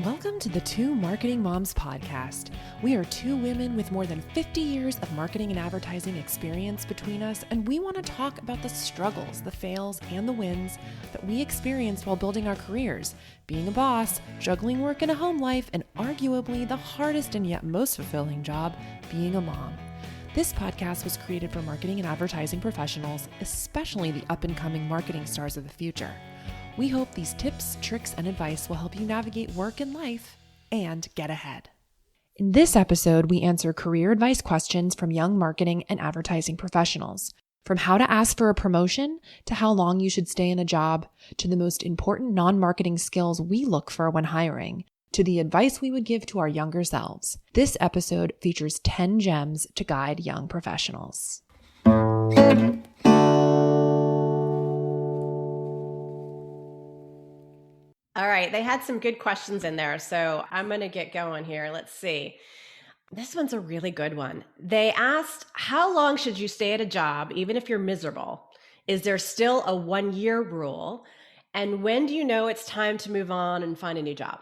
Welcome to the Two Marketing Moms podcast. We are two women with more than 50 years of marketing and advertising experience between us, and we want to talk about the struggles, the fails, and the wins that we experienced while building our careers, being a boss, juggling work and a home life, and arguably the hardest and yet most fulfilling job, being a mom. This podcast was created for marketing and advertising professionals, especially the up-and-coming marketing stars of the future. We hope these tips, tricks, and advice will help you navigate work and life and get ahead. In this episode, we answer career advice questions from young marketing and advertising professionals. From how to ask for a promotion, to how long you should stay in a job, to the most important non-marketing skills we look for when hiring, to the advice we would give to our younger selves. This episode features 10 gems to guide young professionals. All right, they had some good questions in there, so I'm going to get going here. Let's see. This one's a really good one. They asked, how long should you stay at a job, even if you're miserable? Is there still a 1-year rule? And when do you know it's time to move on and find a new job?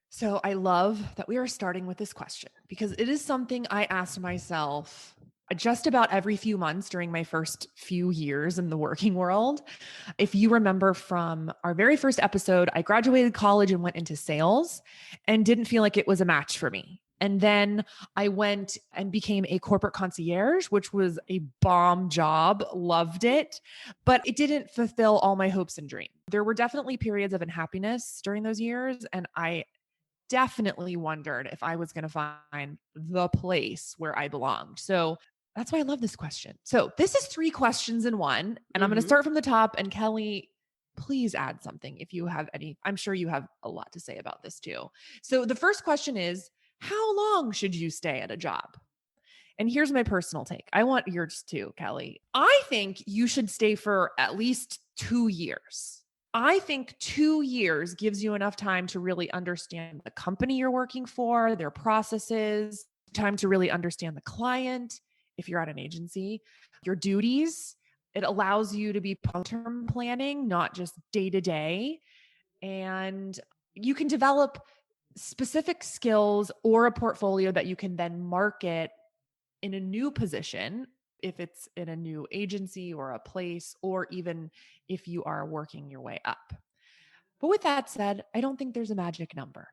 So I love that we are starting with this question because it is something I asked myself just about every few months during my first few years in the working world. If you remember from our very first episode, I graduated college and went into sales and didn't feel like it was a match for me. And then I went and became a corporate concierge, which was a bomb job, loved it, but it didn't fulfill all my hopes and dreams. There were definitely periods of unhappiness during those years, and I definitely wondered if I was going to find the place where I belonged. So that's why I love this question. So this is 3 questions in one, and I'm going to start from the top. And Kelly, please add something if you have any. I'm sure you have a lot to say about this too. So the first question is, how long should you stay at a job? And here's my personal take. I want yours too, Kelly. I think you should stay for at least 2 years. I think 2 years gives you enough time to really understand the company you're working for, their processes, time to really understand the client, if you're at an agency, your duties. It allows you to be long-term planning, not just day to day. And you can develop specific skills or a portfolio that you can then market in a new position, if it's in a new agency or a place, or even if you are working your way up. But with that said, I don't think there's a magic number.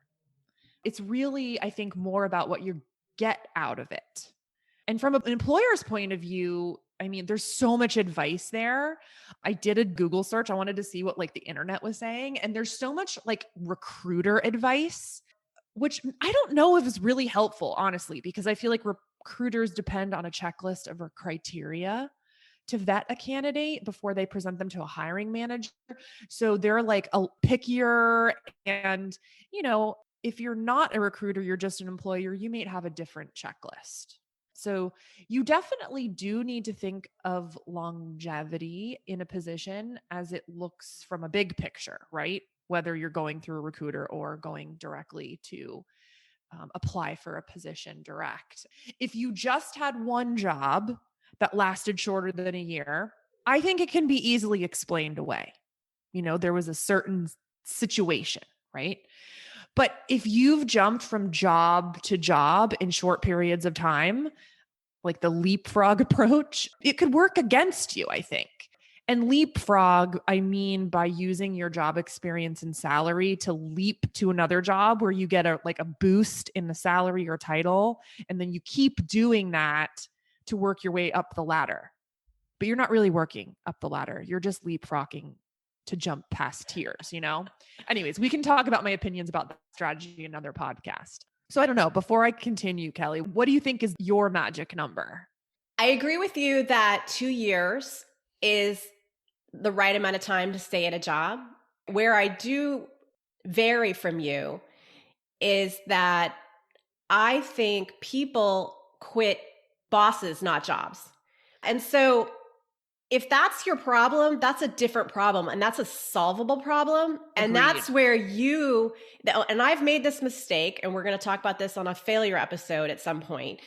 It's really, I think, more about what you get out of it. And from an employer's point of view, I mean, there's so much advice there. I did a Google search. I wanted to see what the internet was saying. And there's so much recruiter advice, which I don't know if is really helpful, honestly, because I feel like recruiters depend on a checklist of criteria to vet a candidate before they present them to a hiring manager. So they're a pickier, and, if you're not a recruiter, you're just an employer, you may have a different checklist. So you definitely do need to think of longevity in a position as it looks from a big picture, right? Whether you're going through a recruiter or going directly to apply for a position direct. If you just had one job that lasted shorter than a year, I think it can be easily explained away. There was a certain situation, right? But if you've jumped from job to job in short periods of time, like the leapfrog approach, it could work against you, I think. And leapfrog, I mean by using your job experience and salary to leap to another job where you get a boost in the salary or title, and then you keep doing that to work your way up the ladder. But you're not really working up the ladder. You're just leapfrogging to jump past tiers, Anyways, we can talk about my opinions about that strategy in another podcast. So I don't know, before I continue, Kelly, what do you think is your magic number? I agree with you that 2 years is the right amount of time to stay at a job. Where I do vary from you is that I think people quit bosses, not jobs. And so if that's your problem, that's a different problem, and that's a solvable problem. And Agreed. That's where and I've made this mistake, and we're going to talk about this on a failure episode at some point,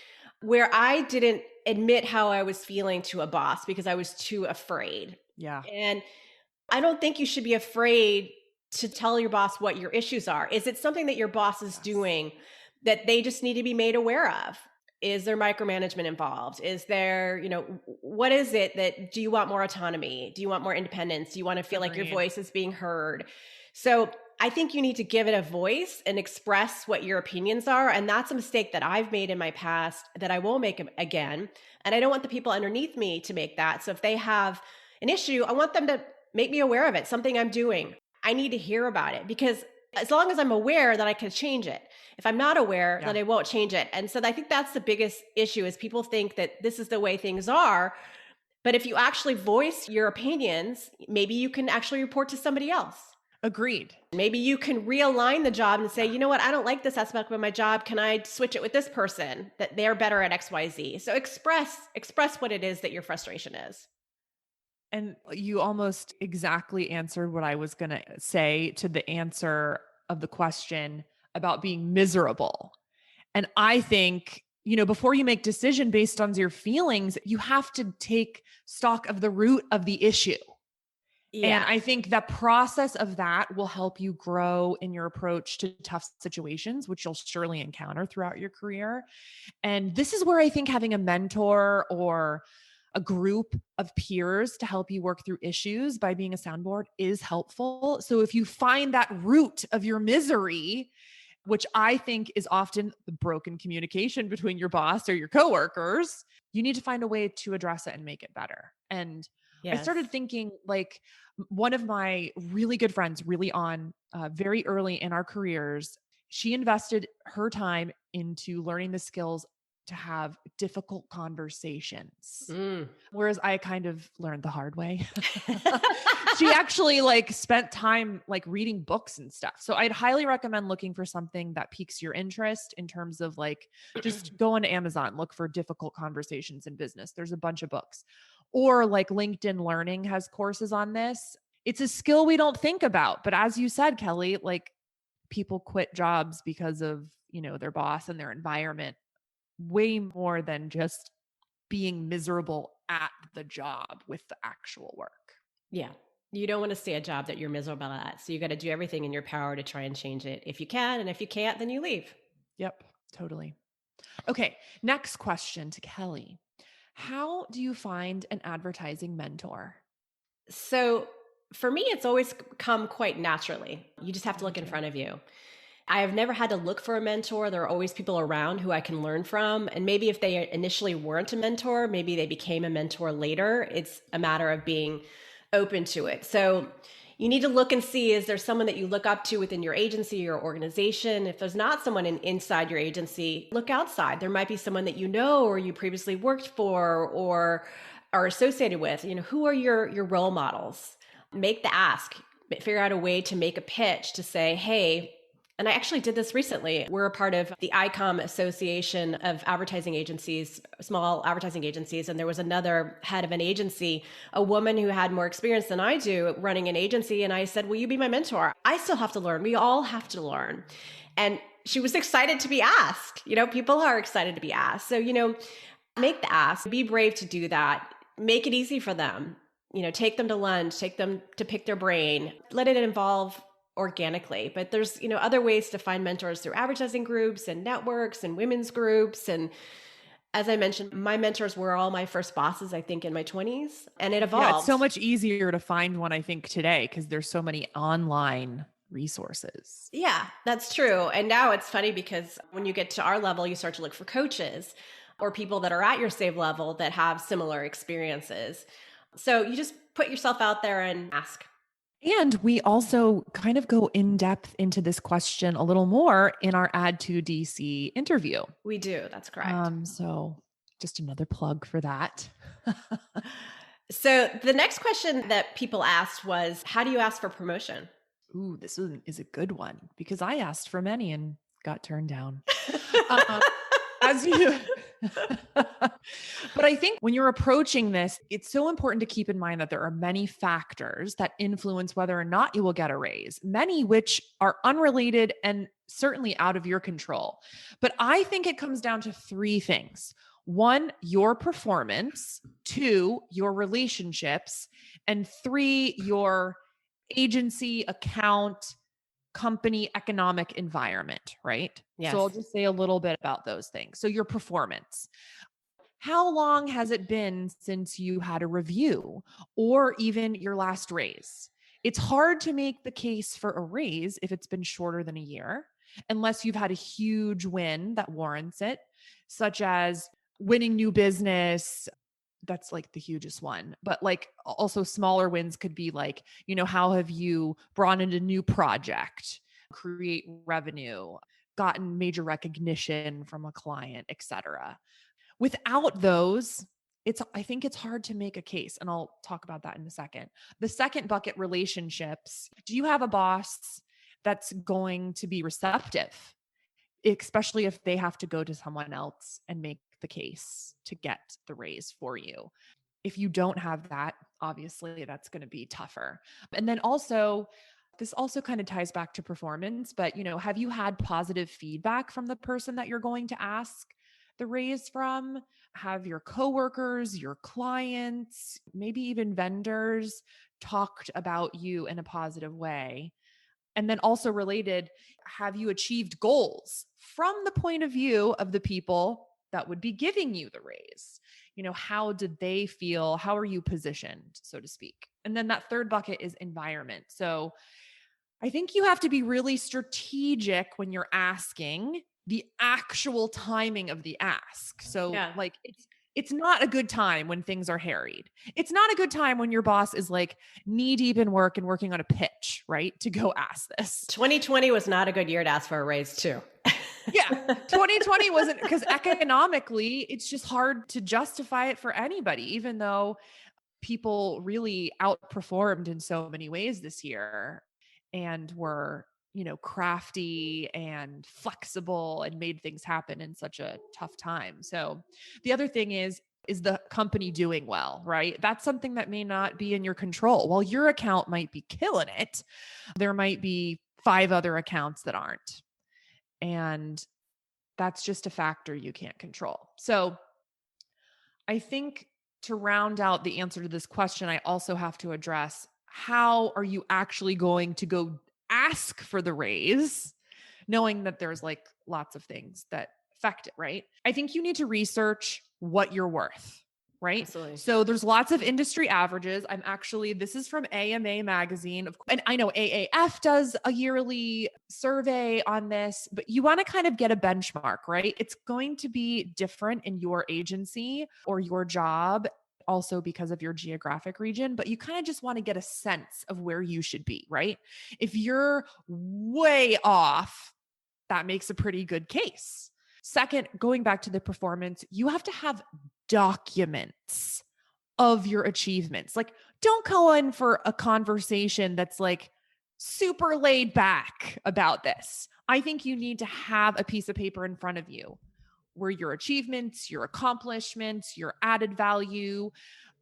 where I didn't admit how I was feeling to a boss because I was too afraid. Yeah. And I don't think you should be afraid to tell your boss what your issues are? Is it something that your boss is Yes. doing that they just need to be made aware of? Is there micromanagement involved? Is there, what is it that do you want more autonomy? Do you want more independence? Do you want to feel like your Agreed. voice is being heard? So I think you need to give it a voice and express what your opinions are. And that's a mistake that I've made in my past that I won't make again. And I don't want the people underneath me to make that. So if they have an issue, I want them to make me aware of it, something I'm doing. I need to hear about it because as long as I'm aware that I can change it. If I'm not aware, Yeah. then I won't change it. And so I think that's the biggest issue is people think that this is the way things are. But if you actually voice your opinions, maybe you can actually report to somebody else. Agreed. Maybe you can realign the job and say, Yeah. you know what, I don't like this aspect of my job. Can I switch it with this person that they're better at XYZ? So express what it is that your frustration is. And you almost exactly answered what I was going to say to the answer of the question about being miserable. And I think, before you make decision based on your feelings, you have to take stock of the root of the issue. And Yeah. I think the process of that will help you grow in your approach to tough situations, which you'll surely encounter throughout your career. And this is where I think having a mentor or a group of peers to help you work through issues by being a soundboard is helpful. So if you find that root of your misery, which I think is often the broken communication between your boss or your coworkers, you need to find a way to address it and make it better. And I Yes. started thinking like one of my really good friends, really on very early in our careers, she invested her time into learning the skills to have difficult conversations. Mm. Whereas I kind of learned the hard way. She actually like spent time like reading books and stuff. So I'd highly recommend looking for something that piques your interest in terms of like just go onto Amazon, look for difficult conversations in business. There's a bunch of books. Or like LinkedIn Learning has courses on this. It's a skill we don't think about, but as you said, Kelly, like people quit jobs because of, their boss and their environment way more than just being miserable at the job with the actual work. Yeah. You don't want to stay a job that you're miserable at. So you got to do everything in your power to try and change it if you can. And if you can't, then you leave. Yep, totally. Okay, next question to Kelly. How do you find an advertising mentor? So for me, it's always come quite naturally. You just have to Me look in too. front of you. I have never had to look for a mentor. There are always people around who I can learn from. And maybe if they initially weren't a mentor, maybe they became a mentor later. It's a matter of being open to it. So you need to look and see, is there someone that you look up to within your agency or organization? If there's not someone inside your agency, look outside. There might be someone that you know or you previously worked for or are associated with. Who are your role models? Make the ask. Figure out a way to make a pitch to say, hey, and I actually did this recently. We're a part of the ICOM Association of Advertising Agencies, small advertising agencies. And there was another head of an agency, a woman who had more experience than I do running an agency. And I said, will you be my mentor? I still have to learn. We all have to learn. And she was excited to be asked. People are excited to be asked. So, make the ask, be brave to do that, make it easy for them. Take them to lunch, take them to pick their brain, let it involve organically. But there's, other ways to find mentors through advertising groups and networks and women's groups. And as I mentioned, my mentors were all my first bosses, I think, in my 20s, and it Yeah, it's so evolved. much easier to find one, I think, today because there's so many online resources. Yeah, that's true. And now it's funny because when you get to our level, you start to look for coaches or people that are at your same level that have similar experiences. So you just put yourself out there and ask. And we also kind of go in depth into this question a little more in our Add to DC interview. We do. That's correct. So just another plug for that. So the next question that people asked was, how do you ask for promotion? Ooh, this is a good one because I asked for many and got turned down. Um, as you, but I think when you're approaching this, it's so important to keep in mind that there are many factors that influence whether or not you will get a raise, many which are unrelated and certainly out of your control. But I think it comes down to three things. One, your performance. Two, your relationships. And three, your agency, account, company, economic environment, right? So I'll Yes. just say a little bit about those things. So your performance. How long has it been since you had a review or even your last raise? It's hard to make the case for a raise if it's been shorter than a year, unless you've had a huge win that warrants it, such as winning new business. That's like the hugest one. But like also smaller wins could be like, how have you brought in a new project, create revenue, gotten major recognition from a client, etc. Without those, I think it's hard to make a case, and I'll talk about that in a second. The second bucket, relationships. Do you have a boss that's going to be receptive, especially if they have to go to someone else and make the case to get the raise for you? If you don't have that, obviously that's going to be tougher. And then also, this also kind of ties back to performance, but have you had positive feedback from the person that you're going to ask the raise from? Have your coworkers, your clients, maybe even vendors talked about you in a positive way? And then also related, have you achieved goals from the point of view of the people that would be giving you the raise? How did they feel? How are you positioned, so to speak? And then that third bucket is environment. So I think you have to be really strategic when you're asking the actual timing of the ask. So Yeah. like it's not a good time when things are harried. It's not a good time when your boss is like knee deep in work and working on a pitch, right? To go ask this. 2020 was not a good year to ask for a raise too. Yeah. 2020 wasn't, because economically, it's just hard to justify it for anybody, even though people really outperformed in so many ways this year and were, crafty and flexible and made things happen in such a tough time. So the other thing is the company doing well, right? That's something that may not be in your control. While your account might be killing it, there might be 5 other accounts that aren't. And that's just a factor you can't control. So I think to round out the answer to this question, I also have to address, how are you actually going to go ask for the raise, knowing that there's like lots of things that affect it, right? I think you need to research what you're worth, right? Absolutely. So there's lots of industry averages. This is from AMA magazine. And I know AAF does a yearly survey on this, but you want to kind of get a benchmark, right? It's going to be different in your agency or your job, also because of your geographic region, but you kind of just want to get a sense of where you should be, right? If you're way off, that makes a pretty good case. Second, going back to the performance, you have to have documents of your achievements. Like, don't go in for a conversation that's like super laid back about this. I think you need to have a piece of paper in front of you where your achievements, your accomplishments, your added value,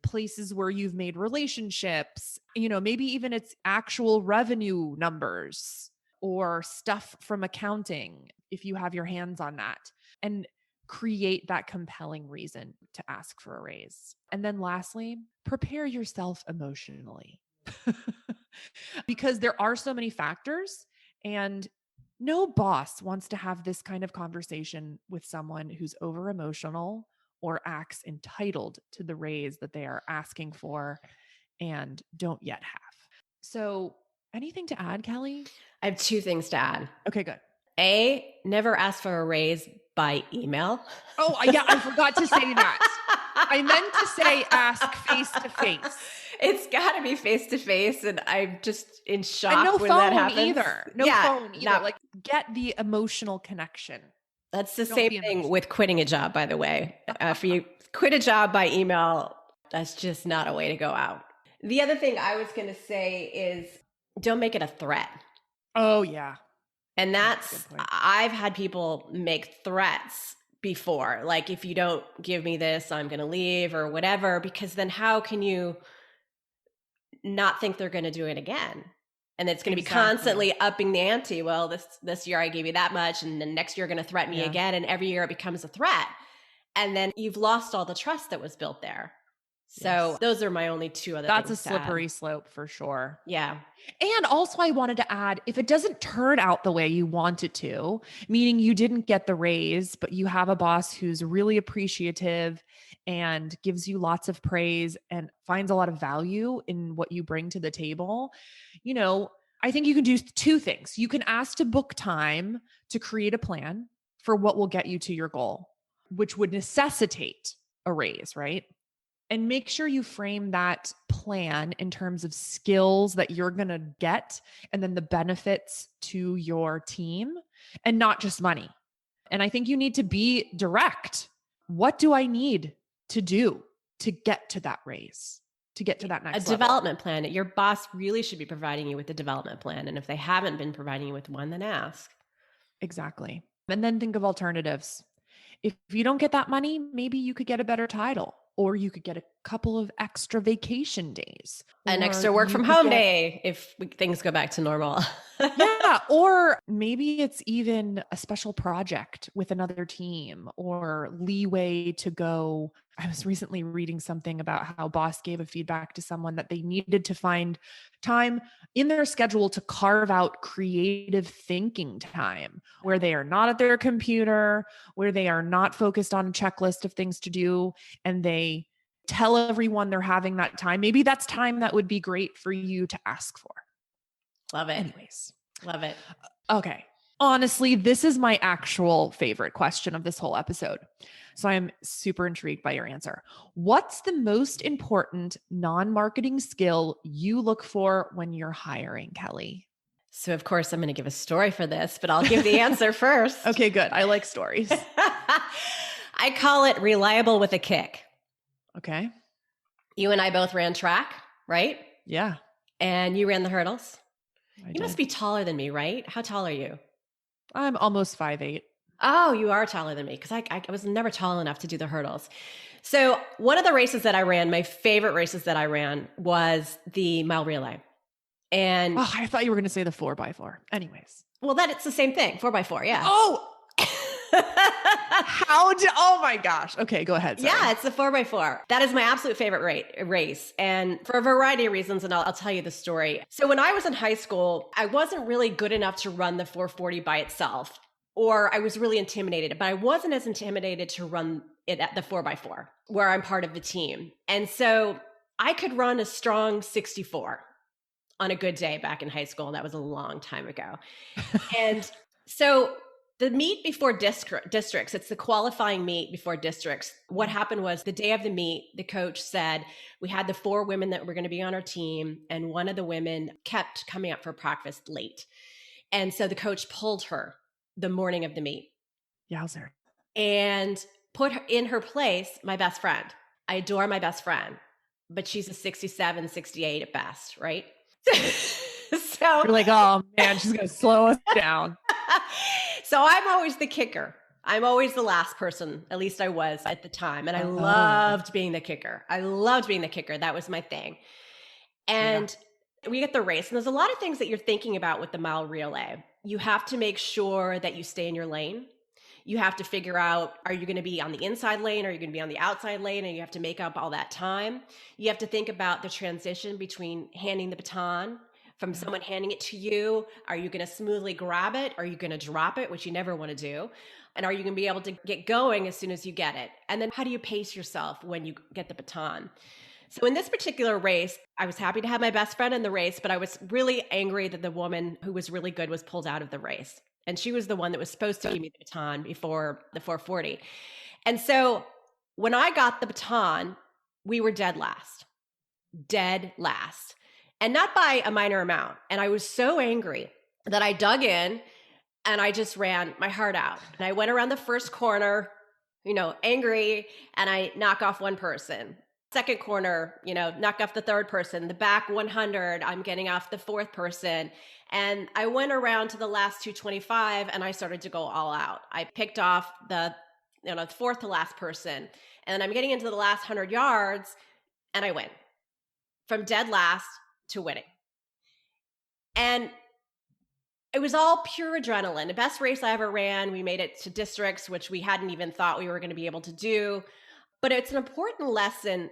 places where you've made relationships, maybe even it's actual revenue numbers or stuff from accounting, if you have your hands on that, and create that compelling reason to ask for a raise. And then lastly, prepare yourself emotionally because there are so many factors, and no boss wants to have this kind of conversation with someone who's over emotional or acts entitled to the raise that they are asking for and don't yet have. So, anything to add, Kelly? I have 2 things to add. Okay, good. A, never ask for a raise by email. Oh, yeah, I forgot to say that. I meant to say ask face to face. It's got to be face to face, and I'm just in shock And no when that phone happens. either. No phone either. Like, get the emotional connection. That's the Don't same be thing emotional. with quitting a job, by the way. If you quit a job by email, that's just not a way to go out. The other thing I was going to say is don't make it a threat. Oh, yeah. And That's a good point. I've had people make threats before, like, if you don't give me this, I'm going to leave or whatever, because then how can you not think they're going to do it again? And it's going to be constantly upping the ante. Well, this year I gave you that much, and then next year you're going to threaten me again, and every year it becomes a threat. And then you've lost all the trust that was built there. So Yes. those are my only two other That's a things to add. slippery slope for sure. Yeah. And also, I wanted to add if it doesn't turn out the way you want it to, meaning you didn't get the raise, but you have a boss who's really appreciative and gives you lots of praise and finds a lot of value in what you bring to the table, you know, I think you can do two things. You can ask to book time to create a plan for what will get you to your goal, which would necessitate a raise, right? And make sure you frame that plan in terms of skills that you're going to get and then the benefits to your team and not just money. And I think you need to be direct. What do I need to do to get to that raise, to get to that A next level? development plan. Your boss really should be providing you with a development plan. And if they haven't been providing you with one, then ask. Exactly. And then think of alternatives. If you don't get that money, maybe you could get a better title, or you could get a couple of extra vacation days, An or extra work you from could home get, day if things go back to normal. yeah, or maybe it's even a special project with another team or leeway to go. I was recently reading something about how boss gave a feedback to someone that they needed to find time in their schedule to carve out creative thinking time where they are not at their computer, where they are not focused on a checklist of things to do, and they tell everyone they're having that time. Maybe that's time that would be great for you to ask for. Love it. Anyways. Love it. Okay. Honestly, this is my actual favorite question of this whole episode. So I'm super intrigued by your answer. What's the most important non marketing skill you look for when you're hiring, Kelly? So, of course, I'm going to give a story for this, but I'll give the answer first. Okay, good. I like stories. I call it reliable with a kick. Okay. You and I both ran track, right? Yeah. And you ran the hurdles. I You must did. be taller than me, right? How tall are you? I'm almost 5'8". Oh, you are taller than me because I was never tall enough to do the hurdles. So, one of the races that I ran, my favorite races that I ran was the mile relay. And Oh, I thought you were going to say the 4x4. Anyways. well, that it's the same thing, 4x4, yeah. Oh, oh my gosh. Okay, go ahead. Sorry. Yeah, it's the 4x4. That is my absolute favorite race. And for a variety of reasons, and I'll tell you the story. So when I was in high school, I wasn't really good enough to run the 440 by itself, or I was really intimidated, but I wasn't as intimidated to run it at the 4x4, where I'm part of the team. And so I could run a strong 64 on a good day back in high school. And that was a long time ago. And so the meet before districts, it's the qualifying meet before districts. What happened was the day of the meet, the coach said, we had the 4 women that were going to be on our team. And one of the women kept coming up for practice late. And so the coach pulled her the morning of the meet. Yowzer. And put her in her place, my best friend. I adore my best friend, but she's a 67, 68 at best, right? So you're like, oh man, she's going to slow us down. So I'm always the kicker. I'm always the last person. At least I was at the time. And I loved being the kicker. That was my thing. And we get the race. And there's a lot of things that you're thinking about with the mile relay. You have to make sure that you stay in your lane. You have to figure out, are you going to be on the inside lane? Are you going to be on the outside lane? And you have to make up all that time. You have to think about the transition between handing the baton from someone handing it to you. Are you going to smoothly grab it? Are you going to drop it, which you never want to do? And are you going to be able to get going as soon as you get it? And then how do you pace yourself when you get the baton? So in this particular race, I was happy to have my best friend in the race, but I was really angry that the woman who was really good was pulled out of the race. And she was the one that was supposed to give me the baton before the 440. And so when I got the baton, we were dead last. And not by a minor amount. And I was so angry that I dug in and I just ran my heart out. And I went around the first corner, angry, and I knock off one person. Second corner, knock off the third person. The back 100, I'm getting off the fourth person. And I went around to the last 225 and I started to go all out. I picked off the fourth to last person. And I'm getting into the last 100 yards and I win. From dead last to winning. And it was all pure adrenaline. The best race I ever ran. We made it to districts, which we hadn't even thought we were going to be able to do. But it's an important lesson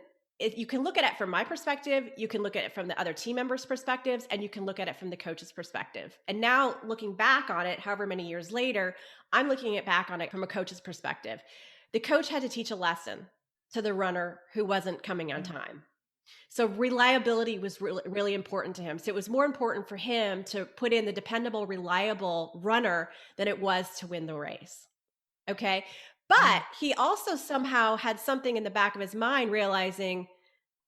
you can look at it from my perspective, you can look at it from the other team members' perspectives, and you can look at it from the coach's perspective. And now looking back on it, however many years later, I'm looking at back on it from a coach's perspective. The coach had to teach a lesson to the runner who wasn't coming on Yeah. time. So reliability was really, really important to him. So it was more important for him to put in the dependable, reliable runner than it was to win the race. Okay. Yeah. But he also somehow had something in the back of his mind realizing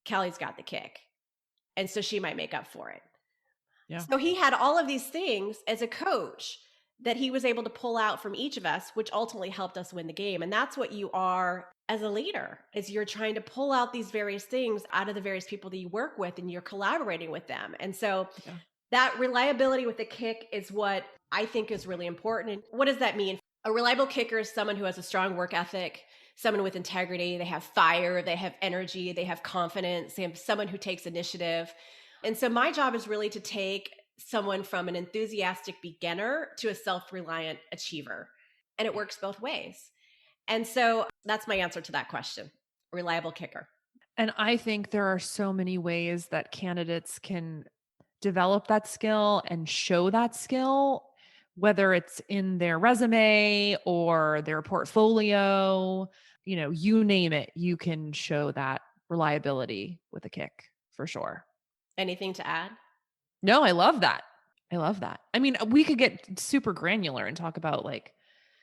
Kelly's got the kick. And so she might make up for it. Yeah. So he had all of these things as a coach that he was able to pull out from each of us, which ultimately helped us win the game. And that's what you are as a leader, is you're trying to pull out these various things out of the various people that you work with, and you're collaborating with them. And so Yeah. that reliability with the kick is what I think is really important. And what does that mean? A reliable kicker is someone who has a strong work ethic, someone with integrity. They have fire, they have energy, they have confidence, they have someone who takes initiative. And so my job is really to take someone from an enthusiastic beginner to a self-reliant achiever. And it works both ways. And so that's my answer to that question. Reliable kicker. And I think there are so many ways that candidates can develop that skill and show that skill, whether it's in their resume or their portfolio, you name it, you can show that reliability with a kick for sure. Anything to add? No, I love that. I love that. I mean, we could get super granular and talk about like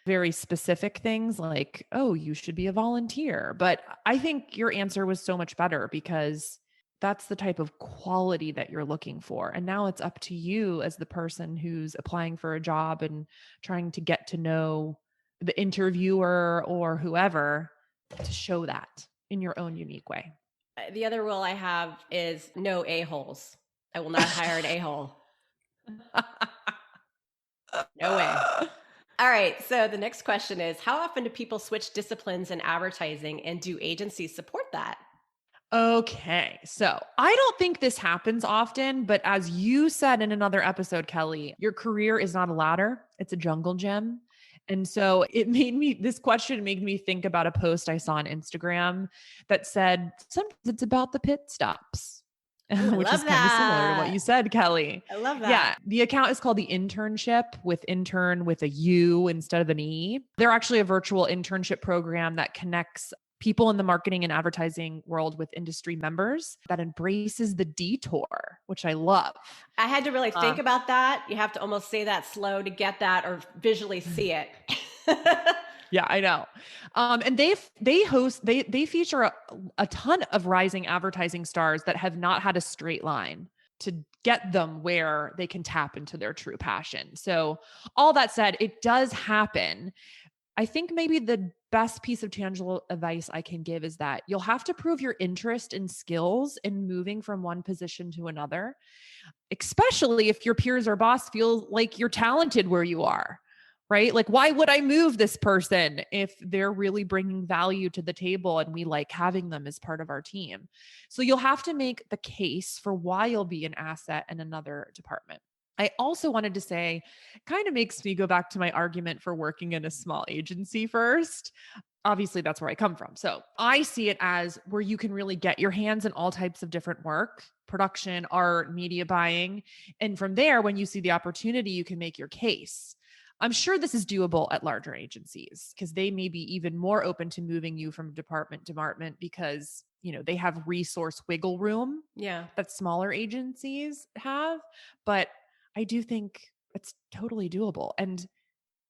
very specific things like, oh, you should be a volunteer. But I think your answer was so much better because that's the type of quality that you're looking for. And now it's up to you as the person who's applying for a job and trying to get to know the interviewer or whoever to show that in your own unique way. The other rule I have is no a-holes. I will not hire an a-hole. No way. All right. So the next question is, how often do people switch disciplines in advertising, and do agencies support that? Okay. So I don't think this happens often, but as you said in another episode, Kelly, your career is not a ladder, it's a jungle gym. And so this question made me think about a post I saw on Instagram that said, sometimes it's about the pit stops, Ooh, I which is love kind of similar to what that. you said, Kelly. I love Yeah. that. The account is called The Internship, with intern with a U instead of an E. They're actually a virtual internship program that connects people in the marketing and advertising world with industry members that embraces the detour, which I love. I had to really Uh, think about that. You have to almost say that slow to get that or visually see it. yeah, I know. And they feature a ton of rising advertising stars that have not had a straight line to get them where they can tap into their true passion. So all that said, it does happen. I think maybe the best piece of tangible advice I can give is that you'll have to prove your interest and skills in moving from one position to another, especially if your peers or boss feel like you're talented where you are, right? Like, why would I move this person if they're really bringing value to the table and we like having them as part of our team? So you'll have to make the case for why you'll be an asset in another department. I also wanted to say, kind of makes me go back to my argument for working in a small agency first. Obviously, that's where I come from. So I see it as where you can really get your hands in all types of different work, production, art, media buying. And from there, when you see the opportunity, you can make your case. I'm sure this is doable at larger agencies because they may be even more open to moving you from department to department because they have resource wiggle room Yeah. that smaller agencies have. But I do think it's totally doable. And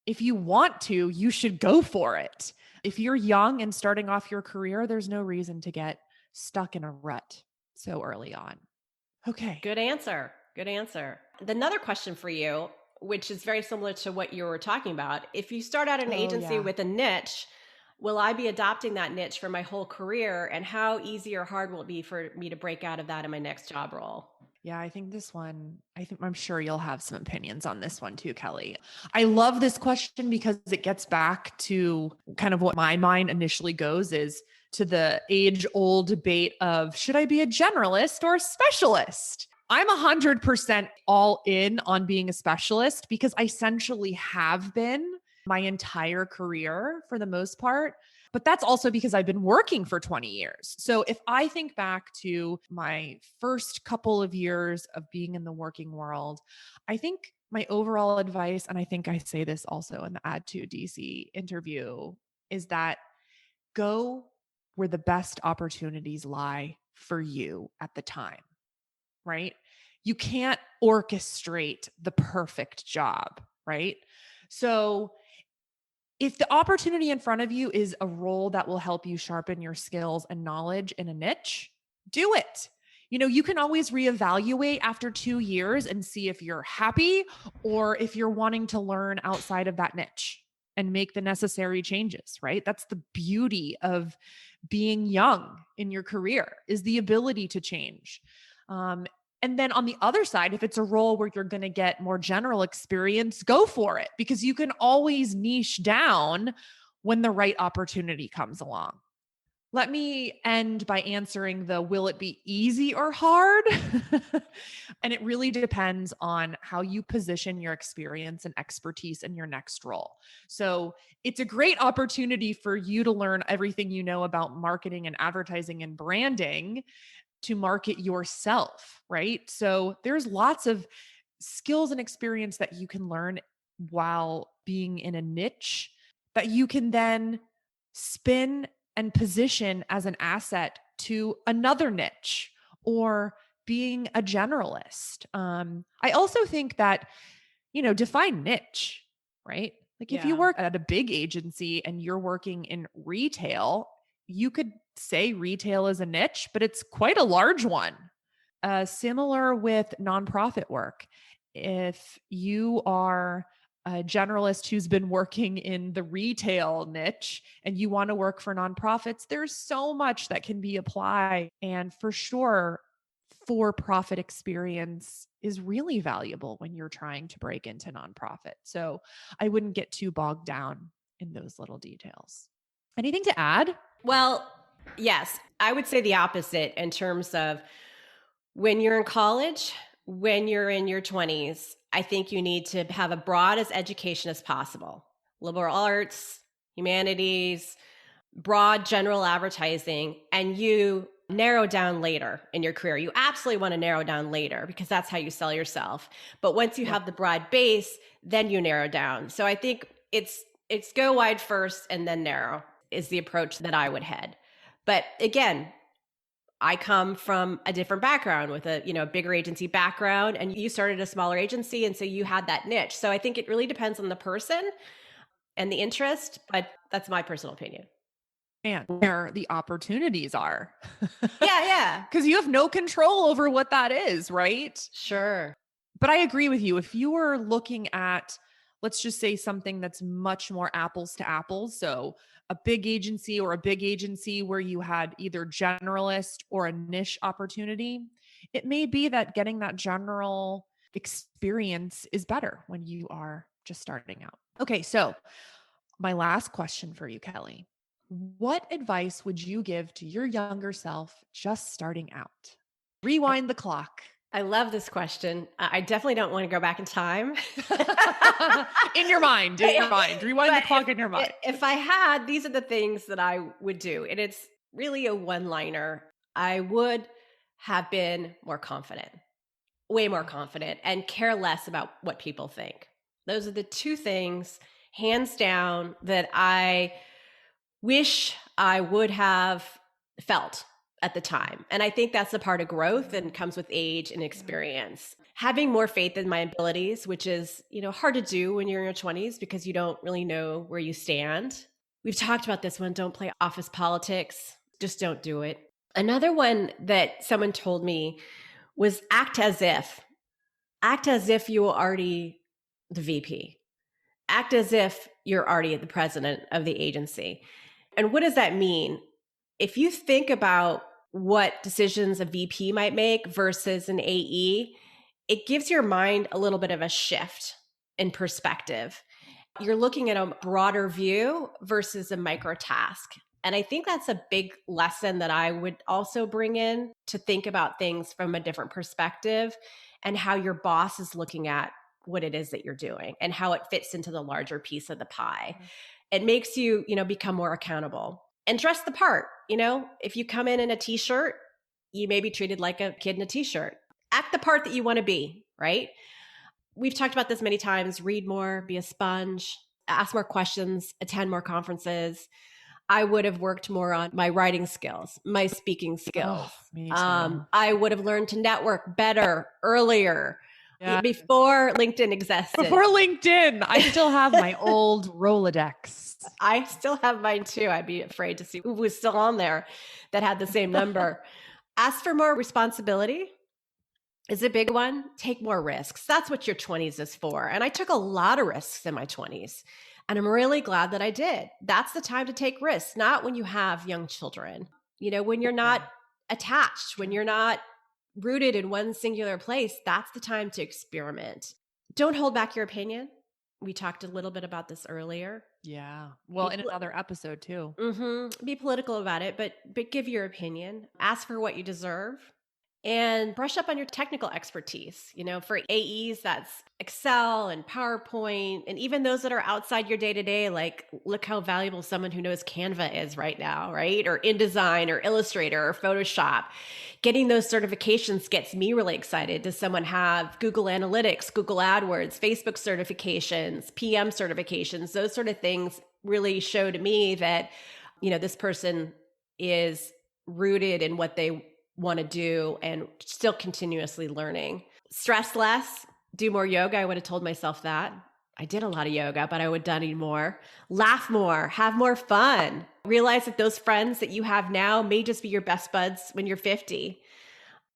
if you want to, you should go for it. If you're young and starting off your career, there's no reason to get stuck in a rut so early on. Okay. Good answer. Good answer. Another question for you, which is very similar to what you were talking about. If you start out an Oh, agency yeah. with a niche, will I be adopting that niche for my whole career? And how easy or hard will it be for me to break out of that in my next job role? Yeah, I'm sure you'll have some opinions on this one too, Kelly. I love this question because it gets back to kind of what my mind initially goes is to the age old debate of should I be a generalist or a specialist? I'm 100% all in on being a specialist because I essentially have been my entire career for the most part. But that's also because I've been working for 20 years. So if I think back to my first couple of years of being in the working world, I think my overall advice, and I think I say this also in the Add to DC interview, is that go where the best opportunities lie for you at the time, right? You can't orchestrate the perfect job, right? So if the opportunity in front of you is a role that will help you sharpen your skills and knowledge in a niche, do it. You can always reevaluate after 2 years and see if you're happy or if you're wanting to learn outside of that niche and make the necessary changes, right? That's the beauty of being young in your career, is the ability to change. Um, and then on the other side, if it's a role where you're going to get more general experience, go for it, because you can always niche down when the right opportunity comes along. Let me end by answering the will it be easy or hard? And it really depends on how you position your experience and expertise in your next role. So it's a great opportunity for you to learn everything you know about marketing and advertising and branding to market yourself, right? So there's lots of skills and experience that you can learn while being in a niche that you can then spin and position as an asset to another niche or being a generalist. I also think that, define niche, right? Like if you Yeah. work at a big agency and you're working in retail, you could say retail is a niche, but it's quite a large one. Similar with nonprofit work. If you are a generalist who's been working in the retail niche and you want to work for nonprofits, there's so much that can be applied. And for sure, for profit experience is really valuable when you're trying to break into nonprofit. So I wouldn't get too bogged down in those little details. Anything to add? Well, yes, I would say the opposite in terms of when you're in college, when you're in your 20s, I think you need to have a broad as education as possible. Liberal arts, humanities, broad general advertising, and you narrow down later in your career. You absolutely want to narrow down later because that's how you sell yourself. But once you have the broad base, then you narrow down. So I think it's go wide first and then narrow is the approach that I would head. But again, I come from a different background with a, bigger agency background, and you started a smaller agency. And so you had that niche. So I think it really depends on the person and the interest, but that's my personal opinion. And where the opportunities are. Yeah, yeah. Because you have no control over what that is, right? Sure. But I agree with you. If you were looking at, let's just say something that's much more apples to apples. So a big agency or a big agency where you had either generalist or a niche opportunity, it may be that getting that general experience is better when you are just starting out. Okay, so my last question for you, Kelly. What advice would you give to your younger self just starting out? Rewind the clock. I love this question. I definitely don't want to go back in time. In your mind, rewind the clock in your mind. If I had, these are the things that I would do. And it's really a one-liner. I would have been more confident, way more confident, and care less about what people think. Those are the two things, hands down, that I wish I would have felt at the time. And I think that's a part of growth and comes with age and experience. Having more faith in my abilities, which is, hard to do when you're in your 20s because you don't really know where you stand. We've talked about this one. Don't play office politics. Just don't do it. Another one that someone told me was act as if you were already the VP. Act as if you're already the president of the agency. And what does that mean? If you think about what decisions a VP might make versus an AE, it gives your mind a little bit of a shift in perspective. You're looking at a broader view versus a micro task. And I think that's a big lesson that I would also bring in to think about things from a different perspective and how your boss is looking at what it is that you're doing and how it fits into the larger piece of the pie. It makes you, become more accountable and dress the part. If you come in a t-shirt, you may be treated like a kid in a t-shirt. Act the part that you want to be, right? We've talked about this many times. Read more, be a sponge, ask more questions, attend more conferences. I would have worked more on my writing skills, my speaking skills. Oh, me too. I would have learned to network better earlier. Yeah. Before LinkedIn existed. Before LinkedIn, I still have my old Rolodex. I still have mine too. I'd be afraid to see who was still on there that had the same number. Ask for more responsibility is a big one. Take more risks. That's what your 20s is for. And I took a lot of risks in my 20s. And I'm really glad that I did. That's the time to take risks, not when you have young children. When you're not attached, when you're not rooted in one singular place, that's the time to experiment. Don't hold back your opinion. We talked a little bit about this earlier. Yeah. Well, in another episode too. Be political about it, but give your opinion. Ask for what you deserve. And brush up on your technical expertise. For AEs, that's Excel and PowerPoint, and even those that are outside your day-to-day, like look how valuable someone who knows Canva is right now, right? Or InDesign or Illustrator or Photoshop. Getting those certifications gets me really excited. Does someone have Google Analytics, Google AdWords, Facebook certifications, PM certifications? Those sort of things really show to me that, this person is rooted in what they want to do and still continuously learning. Stress less, do more yoga. I would have told myself that. I did a lot of yoga, but I would have done more. Laugh more, have more fun. Realize that those friends that you have now may just be your best buds when you're 50.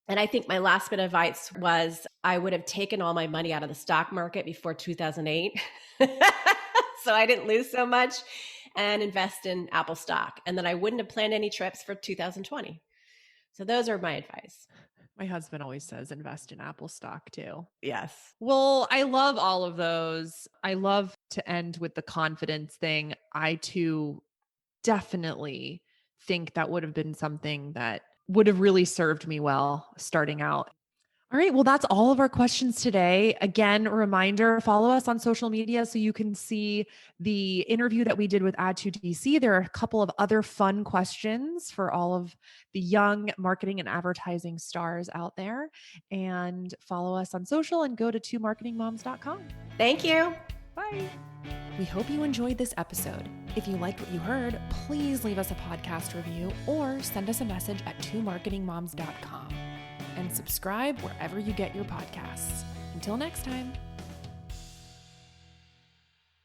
And I think my last bit of advice was I would have taken all my money out of the stock market before 2008. So I didn't lose so much, and invest in Apple stock. And then I wouldn't have planned any trips for 2020. So those are my advice. My husband always says invest in Apple stock too. Yes. Well, I love all of those. I love to end with the confidence thing. I too definitely think that would have been something that would have really served me well starting out. All right. Well, that's all of our questions today. Again, a reminder, follow us on social media so you can see the interview that we did with Add2DC. There are a couple of other fun questions for all of the young marketing and advertising stars out there. And follow us on social and go to twomarketingmoms.com. Thank you. Bye. We hope you enjoyed this episode. If you liked what you heard, please leave us a podcast review or send us a message at twomarketingmoms.com. And subscribe wherever you get your podcasts. Until next time.